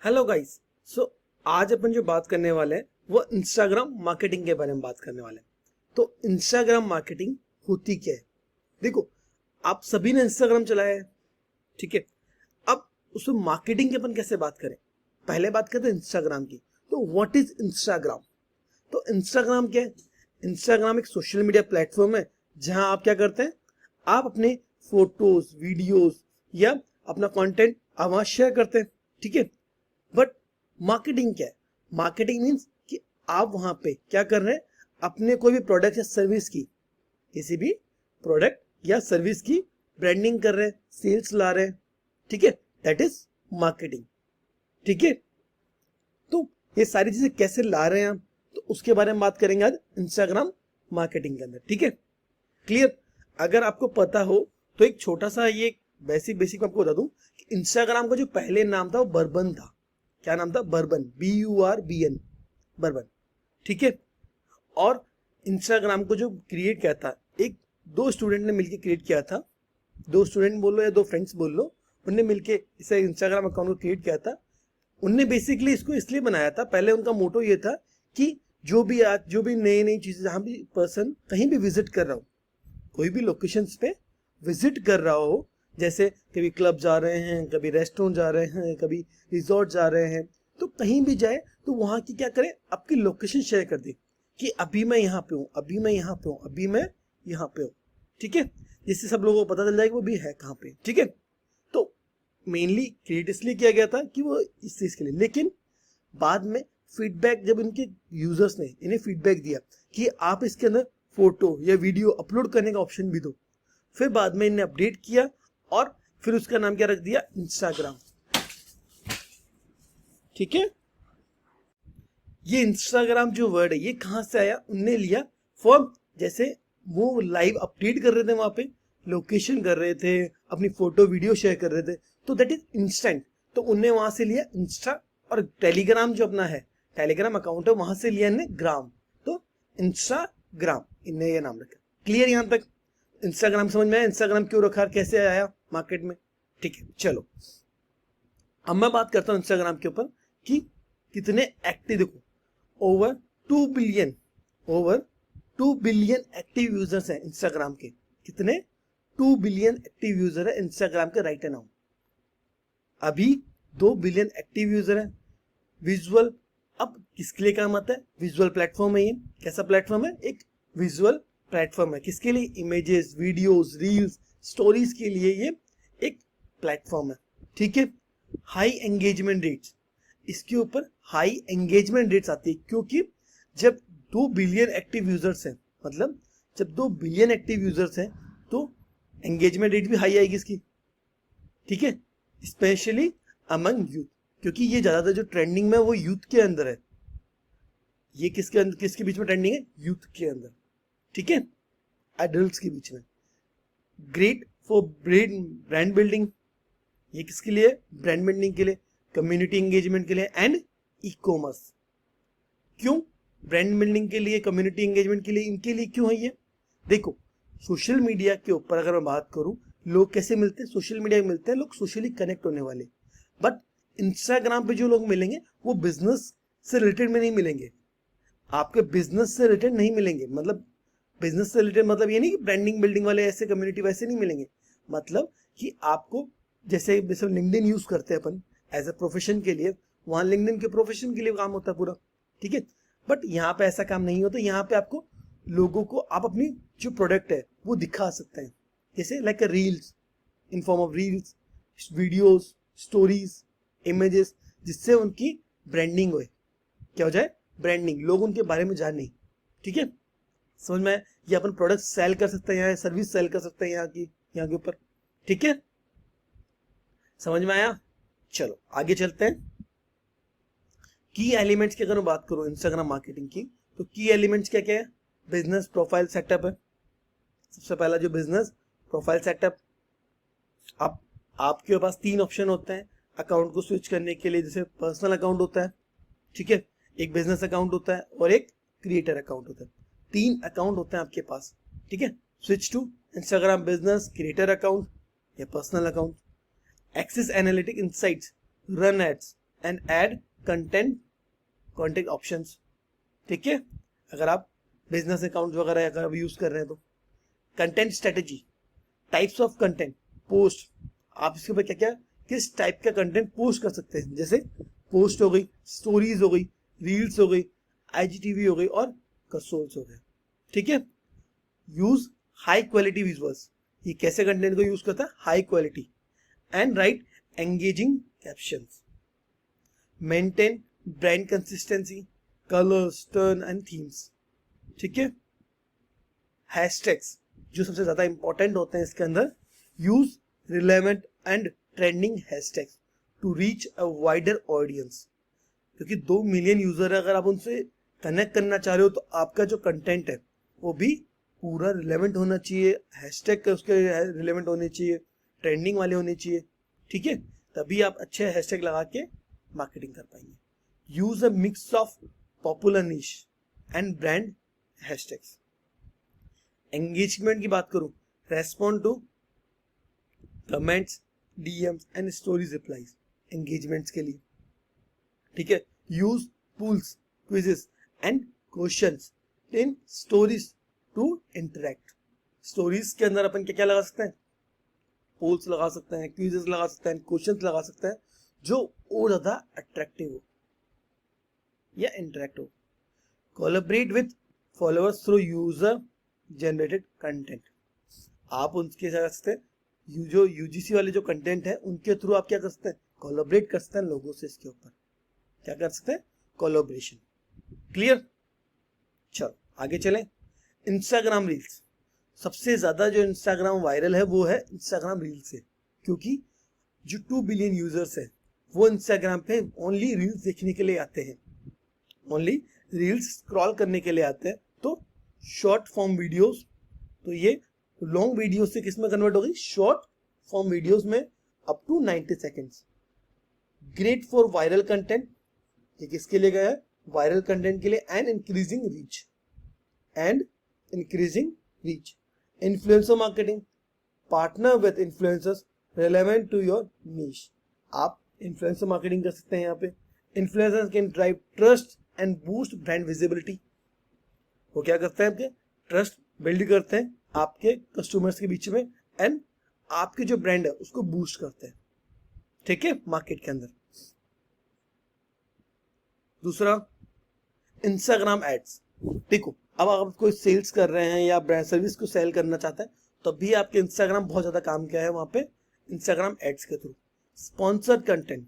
Hello guys. सो आज अपन जो बात करने वाले हैं वो इंस्टाग्राम मार्केटिंग के बारे में बात करने वाले हैं। तो इंस्टाग्राम मार्केटिंग होती क्या है? देखो, आप सभी ने इंस्टाग्राम चलाया है, ठीक है। अब उसमें मार्केटिंग की अपन कैसे बात करें? पहले बात करते हैं इंस्टाग्राम की। तो व्हाट इज इंस्टाग्राम? तो इंस्टाग्राम क्या है? इंस्टाग्राम एक सोशल मीडिया प्लेटफॉर्म है जहां आप क्या करते हैं, आप अपने फोटोज, वीडियोज या अपना कंटेंट आप वहां शेयर करते हैं, ठीक है। बट मार्केटिंग क्या है? मार्केटिंग मीन्स कि आप वहां पे क्या कर रहे हैं, अपने कोई भी प्रोडक्ट या सर्विस की, किसी भी प्रोडक्ट या सर्विस की ब्रांडिंग कर रहे हैं, सेल्स ला रहे हैं, ठीक है। दैट इज मार्केटिंग, ठीक है। तो ये सारी चीजें कैसे ला रहे हैं आप, तो उसके बारे में बात करेंगे आज इंस्टाग्राम मार्केटिंग के अंदर, ठीक है। क्लियर? अगर आपको पता हो तो एक छोटा सा ये बेसिक बेसिक आपको बता दूं कि इंस्टाग्राम का जो पहले नाम था वो बर्बन था। क्या नाम था? बर्बन, BURBN, बर्बन, ठीक है। और इंस्टाग्राम को जो क्रिएट किया था, एक दो स्टूडेंट ने मिलकर क्रिएट किया था। दो स्टूडेंट बोल लो या दो फ्रेंड्स बोल लो, उनने मिलके इसे इंस्टाग्राम अकाउंट को क्रिएट किया था। उनने बेसिकली इसको इसलिए बनाया था, पहले उनका मोटो ये था कि जो भी नई नई चीजें, जहां भी पर्सन कहीं भी विजिट कर रहा हो, कोई भी लोकेशंस पे विजिट कर रहा हो, जैसे कभी क्लब जा रहे हैं, कभी रेस्टोरेंट जा रहे हैं, कभी रिजॉर्ट जा रहे हैं, तो कहीं भी जाए तो वहां की क्या करें, आपकी लोकेशन शेयर कर दे कि अभी मैं यहाँ पे हूँ, अभी मैं यहाँ पे हूँ, अभी मैं यहाँ पे हूँ, ठीक है। जिससे सब लोगों को पता चल जाएगा वो भी है कहाँ पे, ठीक है। तो मेनली क्रिएट इसलिए किया गया था कि वो इस चीज के लिए, लेकिन बाद में फीडबैक, जब इनके यूजर्स ने इन्हें फीडबैक दिया कि आप इसके अंदर फोटो या वीडियो अपलोड करने का ऑप्शन भी दो, फिर बाद में इन्हें अपडेट किया और फिर उसका नाम क्या रख दिया? इंस्टाग्राम, ठीक है। ये इंस्टाग्राम जो वर्ड है ये कहां से आया? उनने लिया फॉर, जैसे वो लाइव अपडेट कर रहे थे, वहां पे लोकेशन कर रहे थे, अपनी फोटो वीडियो शेयर कर रहे थे, तो दैट इज इंस्टेंट। तो उनने वहां से लिया इंस्टा, और टेलीग्राम जो अपना है, टेलीग्राम अकाउंट है, वहां से लिया इन्हें ग्राम, तो इंस्टाग्राम इनने ये नाम रखा। क्लियर यहां तक? इंस्टाग्राम समझ में आया? इंस्टाग्राम क्यों रखा, कैसे आया मार्केट में, ठीक है। चलो अब मैं बात करता हूं इंस्टाग्राम के ऊपर कि कितने एक्टिव, देखो over 2 billion, over 2 billion active users हैं इंस्टाग्राम के। कितने? 2 बिलियन एक्टिव यूजर है इंस्टाग्राम के राइट नाउ। अभी 2 बिलियन एक्टिव यूजर है। विजुअल, अब किसके लिए काम आता है? विजुअल प्लेटफॉर्म है ये। कैसा प्लेटफॉर्म है? एक विजुअल प्लेटफॉर्म है। किसके लिए? इमेजेस, वीडियोस, रील्स, स्टोरीज के लिए ये एक प्लेटफॉर्म है, ठीक है। हाई एंगेजमेंट रेट्स, इसके ऊपर हाई एंगेजमेंट रेट्स आती है, क्योंकि जब 2 बिलियन एक्टिव यूजर्स हैं, मतलब जब 2 बिलियन एक्टिव यूजर्स हैं, तो एंगेजमेंट रेट भी हाई आएगी इसकी, ठीक है। स्पेशली अमंग यूथ, क्योंकि ये ज्यादातर जो ट्रेंडिंग में वो यूथ के अंदर है। ये किसके अंदर, किसके बीच में ट्रेंडिंग है? यूथ के अंदर, ठीक है, एडल्ट्स के बीच में। ग्रेट फॉर ब्रांड बिल्डिंग, ये किसके लिए? ब्रांड बिल्डिंग के लिए, कम्युनिटी एंगेजमेंट के लिए, एंड ई कॉमर्स। क्यों ब्रांड बिल्डिंग के लिए, कम्युनिटी एंगेजमेंट के लिए, इनके लिए क्यों है ये? देखो, सोशल मीडिया के ऊपर अगर मैं बात करूं, लोग कैसे मिलते हैं? सोशल मीडिया में मिलते हैं लोग, सोशली कनेक्ट होने वाले। बट इंस्टाग्राम पे जो लोग मिलेंगे वो बिजनेस से रिलेटेड में नहीं मिलेंगे, आपके बिजनेस से रिलेटेड नहीं मिलेंगे। मतलब बिजनेस से रिलेटेड मतलब ये नहीं कि ब्रांडिंग बिल्डिंग वाले ऐसे कम्युनिटी वैसे नहीं मिलेंगे। मतलब कि आपको, जैसे लिंक्डइन यूज करते हैं अपन एज ए प्रोफेशन के लिए, वहां लिंक्डइन के प्रोफेशन के लिए काम होता है पूरा, ठीक है। बट यहाँ पे ऐसा काम नहीं होता। यहाँ पे आपको लोगों को आप अपनी जो प्रोडक्ट है वो दिखा सकते हैं, जैसे like reels, in form of reels, videos, stories, images, जिससे उनकी ब्रांडिंग हो। क्या हो जाए? ब्रांडिंग, लोग उनके बारे में जाने, ठीक है। समझ में? ये अपन प्रोडक्ट सेल कर सकते हैं, यहाँ सर्विस सेल कर सकते हैं यहाँ के ऊपर, ठीक है। समझ में आया? चलो आगे चलते हैं। की एलिमेंट्स की अगर मैं बात करूं इंस्टाग्राम मार्केटिंग की, तो की एलिमेंट्स क्या क्या है? बिजनेस प्रोफाइल सेटअप है। सबसे पहला जो बिजनेस प्रोफाइल सेटअप, आपके पास 3 ऑप्शन होते हैं अकाउंट को स्विच करने के लिए। जैसे पर्सनल अकाउंट होता है, ठीक है, एक बिजनेस अकाउंट होता है और एक क्रिएटर अकाउंट होता है। 3 अकाउंट होते हैं आपके पास, ठीक है। Switch to Instagram business, creator account या personal account. Access analytic insights, run ads, and add content options. ठीक है, अगर आप बिजनेस अकाउंट वगैरह अगर आप यूज कर रहे हैं तो। Content strategy, types of content, post, आप इसके ऊपर क्या क्या किस टाइप का कंटेंट पोस्ट कर सकते हैं, जैसे पोस्ट हो गई, स्टोरीज हो गई, रील्स हो गई, आईजीटीवी हो गई और कंसोल्स हो गए। ठीक है, यूज हाई क्वालिटी विजुअल्स, ये कैसे कंटेंट को यूज करता है, high quality, and right engaging captions, maintain brand consistency, colours, turn and themes. ठीक है, हैशटैग्स जो सबसे ज्यादा इंपॉर्टेंट होते हैं इसके अंदर, use relevant and trending hashtags to reach a wider audience, क्योंकि 2 मिलियन यूजर है, अगर आप उनसे कनेक्ट करना चाह रहे हो तो आपका जो कंटेंट है वो भी पूरा रिलेवेंट होना चाहिए, हैशटैग का उसके रिलेवेंट होने चाहिए, ट्रेंडिंग वाले होने चाहिए। ठीक है, तभी आप अच्छे हैशटैग लगा के मार्केटिंग कर पाएंगे। Use a mix of popular niche and brand hashtags. Engagement की बात करूं, respond to comments, DMs and stories replies, engagements के लिए। ठीक है, use polls, quizzes and questions in stories to interact. Stories के अंदर अपन क्या क्या लगा सकते हैं, पोल्स लगा सकते हैं, क्विजेस लगा सकते हैं, क्वेश्चंस लगा सकते हैं, जो और ज्यादा अट्रैक्टिव हो या इंटरेक्ट हो। Collaborate with followers through user generated content, आप उनके साथ सकते हैं, जो यूजीसी वाले जो कंटेंट है उनके थ्रू आप क्या कर सकते हैं, कोलैबोरेट कर सकते हैं लोगों से, इसके ऊपर क्या कर सकते हैं, कोलैबोरेशन। क्लियर, चलो आगे चलें। इंस्टाग्राम रील्स, सबसे ज्यादा जो इंस्टाग्राम वायरल है वो है इंस्टाग्राम रील्स है, क्योंकि जो 2 बिलियन यूजर्स है वो इंस्टाग्राम पे ओनली रील्स देखने के लिए आते हैं, ओनली रील्स स्क्रॉल करने के लिए आते हैं। तो शॉर्ट फॉर्म वीडियोस, तो ये लॉन्ग वीडियो से किस में कन्वर्ट हो गई, शॉर्ट फॉर्म वीडियोस में up to 90 seconds. Great for viral content, ये किसके लिए गया है, वायरल कंटेंट के लिए, and increasing reach. Influencer marketing, partner with influencers relevant to your niche, आप इन्फ्लुएंसर मार्केटिंग कर सकते हैं यहाँ पे। Influencers can drive trust and boost brand visibility, वो क्या करते हैं, आपके ट्रस्ट बिल्ड करते हैं आपके कस्टमर्स के बीच में, एंड आपके जो ब्रांड है उसको बूस्ट करते हैं। ठीक है, मार्केट के अंदर। दूसरा, इंस्टाग्राम एड्स। देखो, अब आप कोई सेल्स कर रहे हैं या ब्रांड सर्विस को सेल करना चाहते हैं तो भी आपके इंस्टाग्राम बहुत ज्यादा काम किया है वहां पे, इंस्टाग्राम एड्स के through. Sponsored content,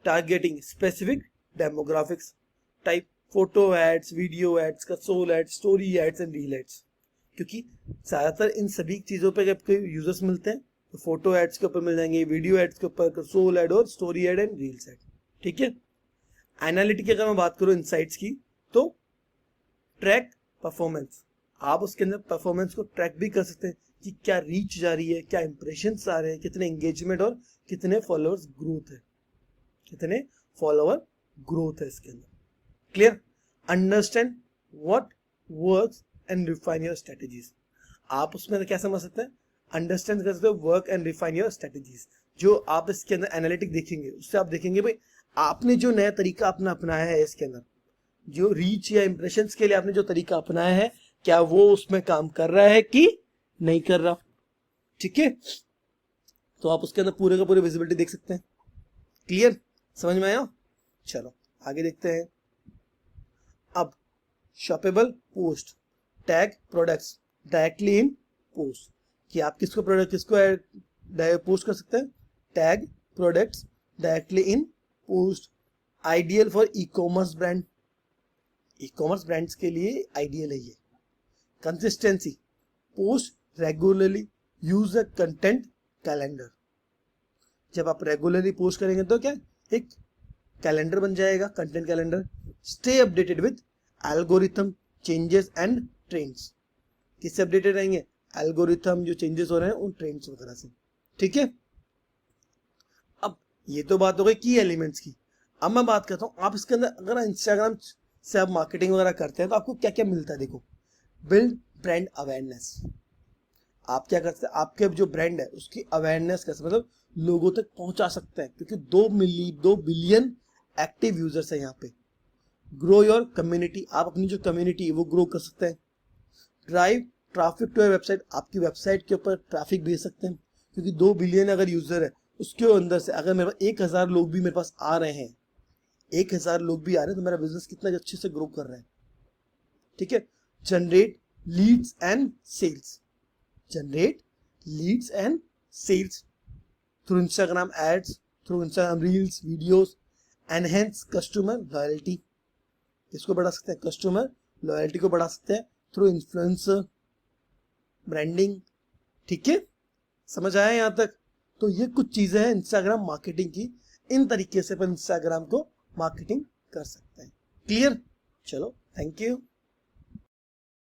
targeting specific demographics type, photo ads, video ads, console ads, story ads and reel ads, क्योंकि ज्यादातर इन सभी चीजों पे आपके यूजर्स मिलते हैं, तो फोटो एड्स के ऊपर मिल जाएंगे, वीडियो एड्स के ऊपर, कंसोल एड और story ad and reels ad. ठीक है, एनालिटिक की अगर मैं बात करूं इनसाइट्स की, तो ट्रैक परफॉर्मेंस, आप उसके अंदर परफॉर्मेंस को ट्रैक भी कर सकते हैं कि क्या रीच जा रही है, क्या इंप्रेशंस आ रहे हैं, कितने एंगेजमेंट और कितने फॉलोअर्स ग्रोथ है, कितने फॉलोअर ग्रोथ है इसके अंदर। Clear, understand what works and refine your strategies, आप उसमें क्या समझ सकते हैं, अंडरस्टैंड कर सकते हो work and refine your strategies. जो आप इसके अंदर एनालिटिक देखेंगे उससे आप देखेंगे भाई आपने जो नया तरीका अपना अपनाया है इसके अंदर, जो रीच या इंप्रेशंस के लिए आपने जो तरीका अपनाया है, क्या वो उसमें काम कर रहा है कि नहीं कर रहा। ठीक है, तो आप उसके अंदर पूरे का पूरे विजिबिलिटी देख सकते हैं। क्लियर, समझ में आया। चलो आगे देखते हैं। अब shoppable post, tag products directly in post, कि आप किसको प्रोडक्ट किसको पोस्ट कर सकते हैं, tag products directly in post. Ideal for e commerce brand, e commerce brands के लिए आइडियल है ये। Consistency, post regularly, use a content calendar, जब आप रेगुलरली पोस्ट करेंगे तो क्या एक कैलेंडर बन जाएगा, content calendar. Stay updated with algorithm changes and trends, किससे अपडेटेड रहेंगे, एल्गोरिथम जो चेंजेस हो रहे हैं उन ट्रेंड्स वगैरह से। ठीक है, अब ये तो बात हो गई की एलिमेंट्स की। अब मैं बात करता हूँ आप इसके अंदर अगर इंस्टाग्राम से आप मार्केटिंग वगैरह करते हैं तो आपको क्या क्या मिलता है। देखो, बिल्ड ब्रांड अवेयरनेस, आप क्या करते हैं, आपके जो ब्रांड है उसकी अवेयरनेस कैसे, मतलब लोगों तक पहुंचा सकते हैं, क्योंकि 2 बिलियन एक्टिव यूजर्स है यहाँ पे। ग्रो योर कम्युनिटी, आप अपनी जो कम्युनिटी है वो ग्रो कर सकते हैं। Drive traffic to your website, आपकी वेबसाइट के ऊपर ट्रैफिक भेज सकते हैं, क्योंकि 2 बिलियन अगर यूजर है उसके अंदर से अगर मेरे पास 1,000 लोग भी मेरे पास आ रहे हैं, 1,000 लोग भी आ रहे हैं, तो मेरा बिजनेस कितना अच्छे से ग्रो कर रहा है। ठीक है। Generate leads and sales, generate leads and sales through Instagram ads, through Instagram reels, videos. Enhance customer loyalty, इसको बढ़ा सकते हैं, कस्टमर लॉयल्टी को बढ़ा सकते हैं थ्रू इन्फ्लुएंसर ब्रांडिंग। ठीक है, समझ आया यहाँ तक? तो ये कुछ चीजें हैं इंस्टाग्राम मार्केटिंग की, इन तरीके से अपन इंस्टाग्राम को मार्केटिंग कर सकते हैं। क्लियर? चलो, थैंक यू।